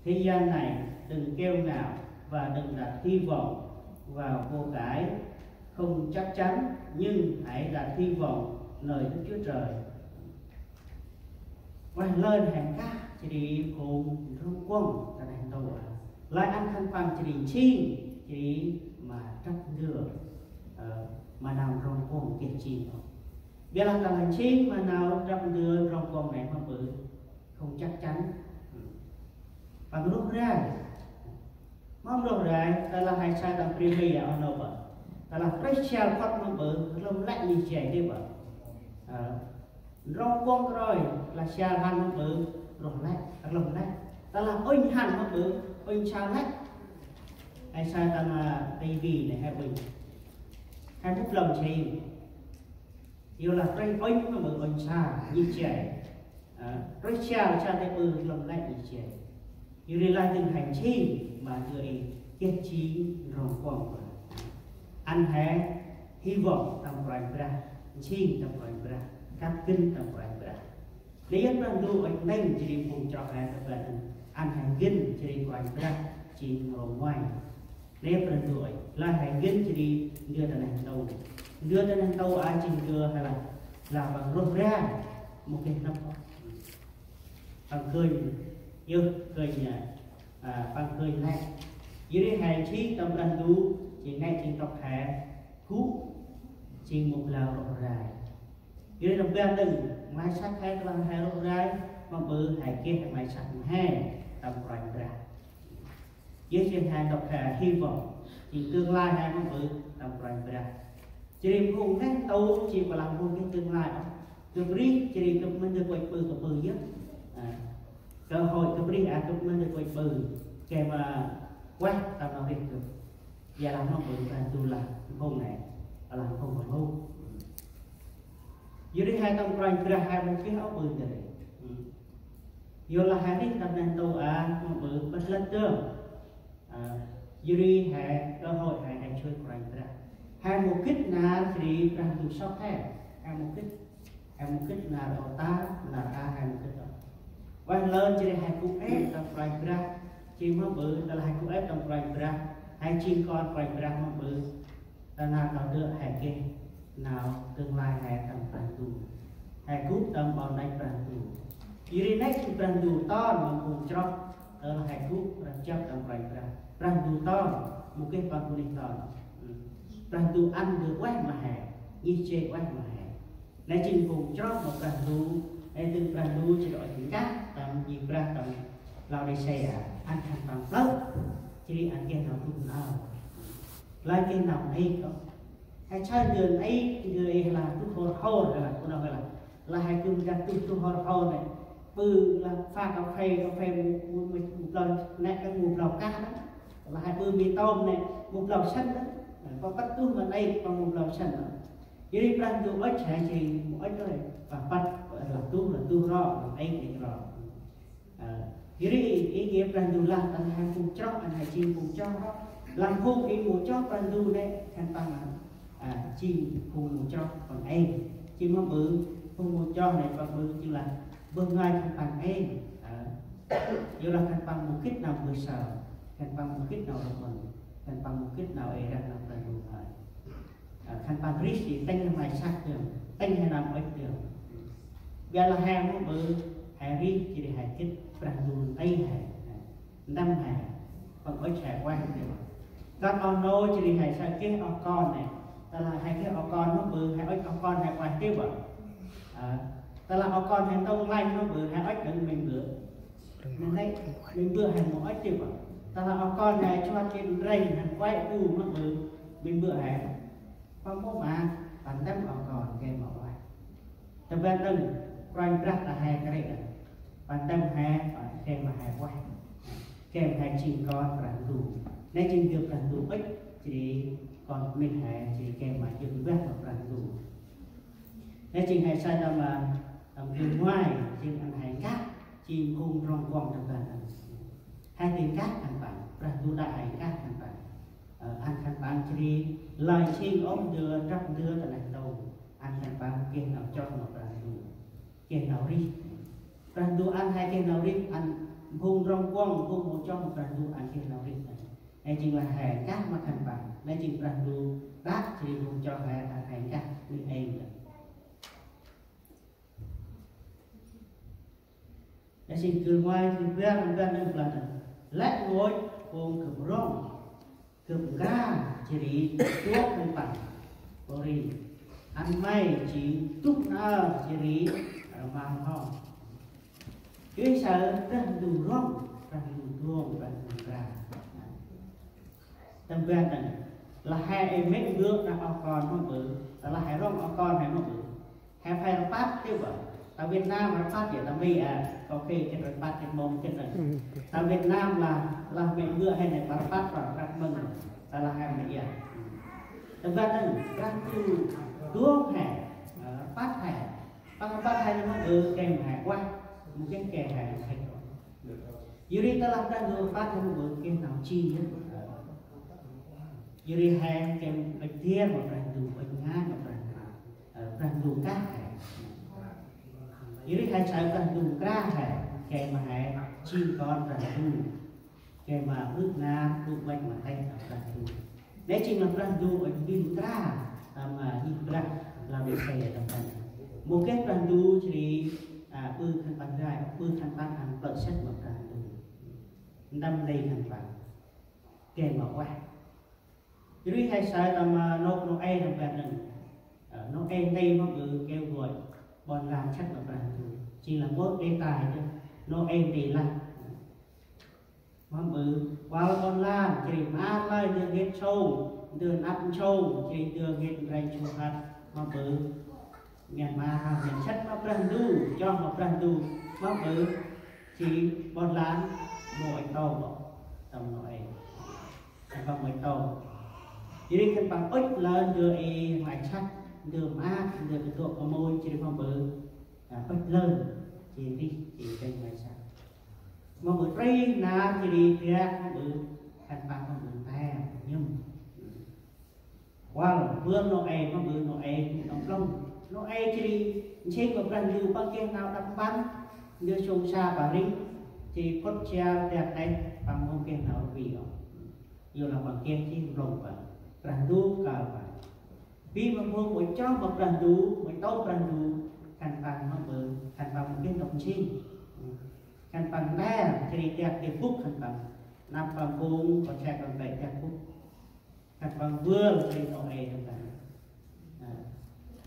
Thế gian này đừng kêu ngạo và đừng đặt hy vọng vào của cải không chắc chắn, nhưng hãy đặt hy vọng lời Đức Chúa Trời. Và lên hàng cá chỉ đi cùng rong quân ta đang đâu lại ăn khăn bằng chỉ đi chiên chỉ mà trắc đưa mà nào rong quân kiệt chiên biết là ta là chiên mà nào trắc đưa rong quân này mà bự không chắc chắn bằng lúc ra mong lúc ra ta là hai sai tầm primi ở đâu vậy ta là Christian phát mà bự lông lạnh như trẻ đi vậy rong quân rồi là xa hàn mà bự rồi lạnh lông lạnh ta là ôi hàn mà bự ôi sao lạnh ai sai ta là TV này hai bình hai phút lồng chị yêu là cái ôi mà bự ôi xa như trẻ Christian cha để bự lông lạnh như trẻ yêu đi là từng hành chi mà người kiên trì rong quân anh hãy hy vọng tầm quanh ra chi tầm quanh ra các kinh tầm quanh ra nếu anhดูanh nên chỉ đi cùng trọ hai tập lệnh anh hãy kinh chỉ đi quanh ra chỉ ngồi ngoài nếu anhดูanh là hãy kinh chỉ đi đưa đến hành tàu ai chỉ đưa hay là bằng rốt ra một cái năm bằng cười yêu cười nhà bằng cười này dưới đây hãy chi tầm anhดูchỉ ngay trên tộc hạ cú trên một lào rộng rãi dưới đồng bên đừng mai sắc hai là hai rộng rãi mà bự hai kia hai mai sắc hai tầm rộng ra dưới trên hai tộc hạ hy vọng chỉ tương lai hai mà bự tầm rộng ra chỉ đem cùng các tàu chỉ có làm một cái tương lai đó tương riết chỉ đem cực mình được quay bự nhất cơ hội cực riết cực mình được quay bự kèm quay tầm nào việc được và làm nó bự ra tu là hôm này làm không còn hôm dưới đây hai tông quanh ra hai một cái áo bự này vô là hai cái tầm này tu nó bự bắt lên tương dưới đây hai cơ hội hai chơi quanh ra hai một kích là thì ra tu sóc thế hai một kích là đầu ta là hai một kích đó quanh lên dưới đây hai cú ép tầm quanh ra chỉ mới bự là hai cú ép tầm quanh ra hai chim con quanh ra mà bự ta nào nào đưa hai kia nào tương lai hai tầm prang tu hai cút tầm bao nay prang tu dưới này chỉ prang tu to mà cùng chọc là hai cút chọc tầm prang tu to một cái prang tu đi to prang tu ăn được quét mà hè như chê quét mà hè này chỉ cùng chọc một prang tu này từng prang tu chỉ đội những cát tầm gì prang tầm lao đi xe ăn thành bằng lớp chỉ ăn kia nào cũng nào lại kia nào ấy có hay chơi đường ấy người là tu hồ là cô nào là hai chung ra tu hồ này bự là pha cà phê một lần nè cái một lầu cá đó là hai bự mì tôm này một lầu xanh đó có bắt tu mà đây còn một lầu xanh đó dưới đây plan tu ếch hay gì một ếch rồi và bắt là tu ro ấy thì ro dưới đây ý nghĩa plan tu là anh hai cùng cho anh hai chim cùng cho đó làm khung ý một cho plan tu này thành tăng là chim cùng một cho còn em chim nó bự cùng một cho này còn bự như là bưng ngay thành bằng em như là thành bằng một kích nào vừa sợ thành bằng một kích nào là mình thành bằng một kích nào ấy ra làm là đủ thời thành bằng rít thì tên là mày sát đường tên hay làm ấy đường giờ là hàng nó bự hàng rít chỉ để hàng kích bằng dùng ấy hàng năm hàng còn ấy trẻ qua được các con nô chỉ để hàng sang cái con này ta là hai cái con nó bự hai con hai quan tiếp ạ ta là con hai tông lanh nó bự hai ếch đừng mình bự mình thấy mình bự hàng một ếch tiếp ạ ta là con này cho trên rây hàng quay u nó bự mình bự hàng con bố mà bản tâm con game ở ngoài ta bên đừng quanh rất là hai cái này bản tâm hai game mà hai quay game hai chim con và đủ nên chim việc là đủ ích chỉ còn mình hãy chỉ kèm mà chừng vét hoặc là đủ nên chừng hãy sai đâu mà bên ngoài chừng ăn hãy cát chim khung rong quăng trong bàn hai tiếng cát ăn bạn ra đủ đại hãy cát ăn bạn ăn khăn bạn chỉ lời chim ống đưa trắc đưa là lạnh đầu ăn khăn bạn kia nào cho một bàn đủ kia nào đi bàn đủ ăn hai kia nào đi ăn vùng rong quang vùng một trong một ràng du ăn kia nào đi này chính là hàng các mà thành bản này chính ràng du đát thì vùng cho hàng các như em này chính từ ngoài từ bên được là lẽ ngồi vùng cửu rong cửu ga chỉ đi tuốt thành bản bori ăn may chỉ túc na chỉ đi mang ho cái sợ ràng du rong ràng du rong ràng du ra tâm viên này là hai em mấy bước là ao con nó bự là hai rong ao con hay nó bự hai phải nó phát tiêu vậy tại Việt Nam nó phát vậy tại vì ok cái rồi phát cái mông cái này tại Việt Nam là mấy bước hay này phát vào các mông là hai mấy vậy tâm viên này các thứ đuốc hè phát hè nó bự kèm hè qua một cái kèm hè thành dưới đây ta làm ra người phát nó bự kèm nào chi nữa dưới hàng kèm bạch thiên một ràng dù bạch ngang một ràng dù cá hẻ dưới hai trái ràng dù cá hẻ kèm mà hẻ chim con ràng dù kèm mà nước nam nước bạch mà thanh ràng dù đấy chính là ràng dù bạch viên cá mà nhìn ra là bị xẻ trong này một cái ràng dù chỉ bư khăn băng gai bư khăn băng hàng lợi sách một ràng dù năm đây khăn băng kèm mà quay dưới hai sai làm nó ai làm việc này nó em đây nó cứ kêu gọi bọn làm chắc là làm chỉ là một đề tài thôi nó em thì làm mà bự vào con làm chỉ má lại đưa hết sâu đưa áp sâu chỉ đưa hết ray chua hạt mà bự miền mà miền chất nó làm đủ cho một làm đủ mà bự chỉ bọn làm mỗi tàu tầm nội và mỗi tàu jadi kan bang oi lên đưa ngoại sách đưa má đưa cái tổ có môi chỉ phong bự oi lên chỉ cái ngoại sách mà bự tri na chỉ đi ra phong bự kan bang phong bự ta nhưng qua vươn nó phong bự nó trong nó chỉ đi trên một lần lưu băng kia nào đập bắn đưa sông xa và ring chỉ cốt treo đẹp đây bằng mông kia nào vì yêu là bằng kia chỉ rồng vậy ràng du cả vậy vì mà mua một cho một ràng du một tàu ràng du thành bằng nó bự thành bằng một cái đồng chi thành bằng đa chỉ đẹp để phúc thành bằng nằm bằng vùng có chạy bằng bảy đẹp phúc thành bằng vương thì nó này thành bằng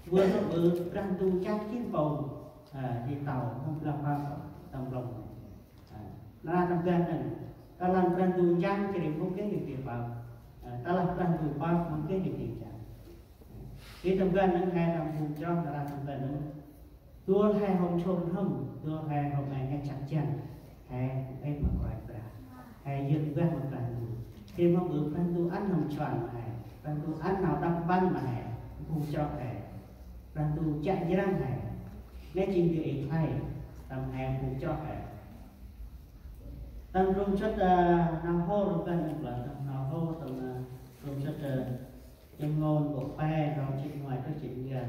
vương nó bự ràng du chắc chín bầu thì tàu không làm bao tầm lòng là trong gan này ta làm ràng du chắc chỉ để phúc cái gì tiền vào ta làm ràng du bao không cái gì tiền trả cái trong gan nó hai làm vùng cho là làm trong gan nó tua hai hồng trôn không tua hai hồng này ngay chặt chẽ hai em mà gọi là hai dương gan một ràng du khi mà bự ràng du ăn hồng tròn này ràng du ăn nào đâm văn mà này vùng cho này ràng du chạy như răng này nên chính vì ý thay tầm hàng vùng cho này tầm rung chất nào hô được gần được là nào hô tầm rung chất nhân ngôn của phe rồi trên ngoài có chuyện gần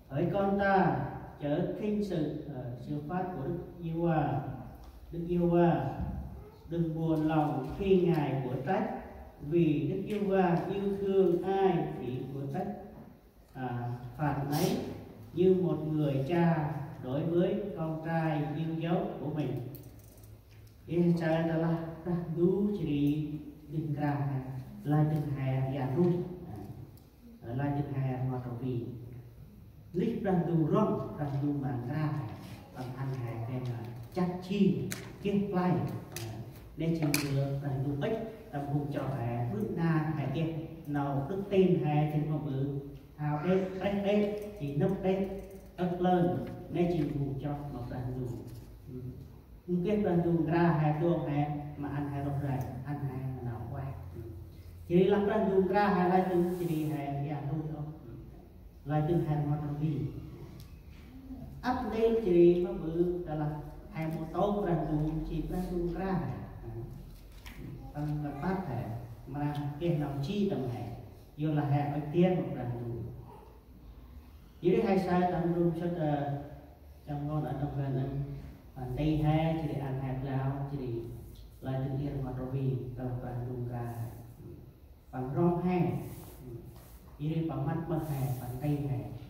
hỡi con ta chớ khinh sự siêu phát của Đức Yêu-va đừng buồn lòng khi ngài của trách vì Đức Yêu-va yêu thương ai thì của trách phạt nấy như một người cha đối với con trai yêu dấu của mình. Ini cara adalah rahdu jadi dengkra lai dengkha yarud lai dengkha matovi lik rahdu rong rahdu mangkra bằng anh hai cái chắc chi kiết lai nên chỉ vừa rahdu ích tầm hùng cho hai bước na hai kia nào tức tin hai trên phong bự hào đấy chỉ nấp đấy ớt lên nên chỉ hùng cho một rahdu mungkin Bandung Gerah hai tuang hai mà anh hai rong rai anh hai nào quay jadi là Bandung Gerah hai lai tu jadi hai ya tu đó lai tu hai một trong đi ấp lên jadi nó bự là hai một tố Bandung chỉ Bandung Gerah bằng là phát thẻ mà cái nào chi tầm này vô là hai ở tiên một Bandung jadi hai sai Bandung cho trong ngon ở trong gần bàn tay hai chỉ để ăn hạt lao chỉ để lại thực hiện hoạt động vì kalau bạn dùng cả bằng rong hai, ini bằng mắt bằng hai, bằng tay hai.